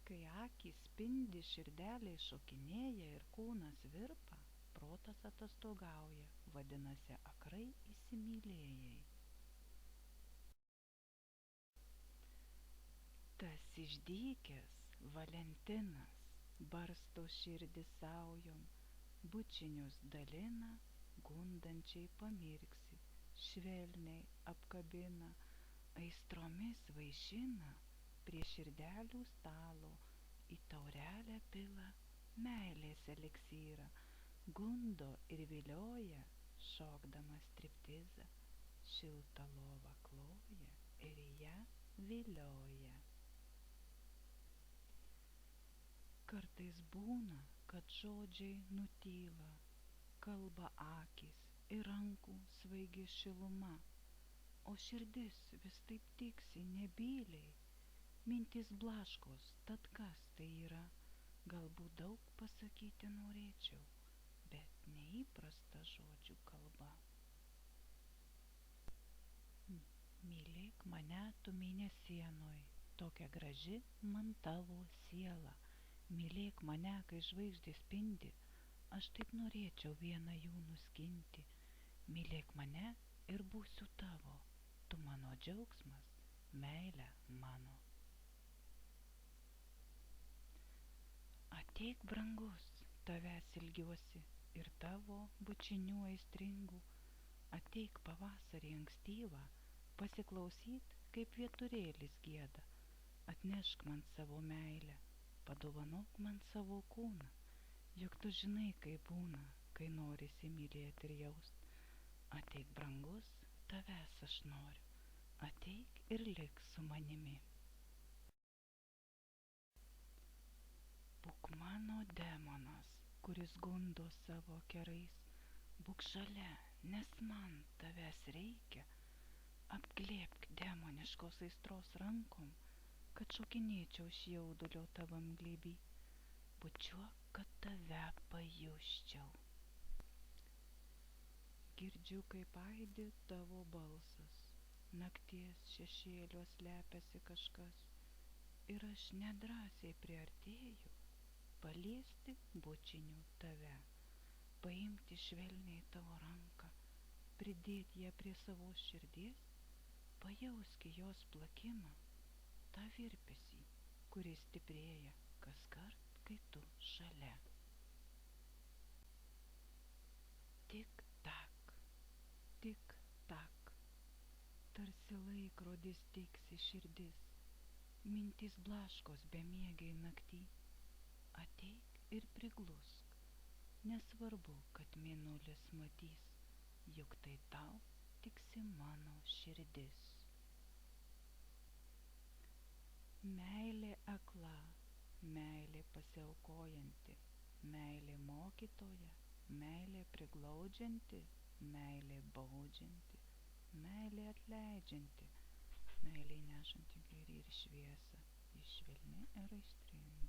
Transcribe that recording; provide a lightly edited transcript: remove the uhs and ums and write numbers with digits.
Kai akys spindi, širdeliai šokinėja ir kūnas virpa, protas atostogauja, vadinasi akrai įsimylėjai. Tas išdykęs Valentinas barsto širdį saujom, bučinius dalina, gundančiai pamirksi, švelniai apkabina, aistromis vaišina, prie širdelių stalo į taurelę pila meilės eliksyrą, gundo ir vilioja, šokdamas striptizą, šiltą lovą kloja ir ją vilioja. Kartais būna, kad žodžiai nutyla, kalba akys ir rankų svaigi šiluma, o širdis vis taip tiksi nebyliai, mintys blaškos, tad kas tai yra, galbūt daug pasakyti norėčiau, bet neįprasta žodžių kalba. Mylėk mane tu mėnesienoj, tokia graži man tavo siela, mylėk mane, kai žvaigždės spindi, aš taip norėčiau vieną jų nuskinti, mylėk mane ir būsiu tavo, tu mano džiaugsmas, meilė mano. Ateik brangus, tavęs ilgiuosi ir tavo bučinių aistringų, ateik pavasarį ankstyvą, pasiklausyt, kaip vieturėlis gieda, atnešk man savo meilę, padovanok man savo kūną, juk tu žinai, kaip būna, kai norisi mylėt ir jaust. Ateik brangus, tavęs aš noriu, ateik ir lik su manimi. Būk mano demonas, kuris gundo savo kerais, būk šalia, nes man tavęs reikia, apglėbk demoniškos aistros rankom, kad šokinėčiau iš jaudulio tavam glėby, bučiuok, kad tave pajusčiau. Girdžiu, kaip aidi tavo balsas, nakties šešėliuos slepiasi kažkas, ir aš nedrąsiai priartėju, paliesti bučiniu tave, paimti švelniai tavo ranką, pridėti ją prie savo širdies, pajauski jos plakimą, tą virpesį, kuris stiprėja kaskart, kai tu šalia. Tik tak, tarsi laikrodis tiksi širdis, mintys blaškos bemiegiai naktį, ateik ir priglusk, nesvarbu, kad mėnulis matys, juk tai tau tiksi mano širdis. Meilė akla, meilė pasiaukojanti, meilė mokytoja, meilė priglaudžianti, meilė baudžianti, meilė atleidžianti, meilė nešanti gėrį ir šviesą, ji švelni ir aistringa.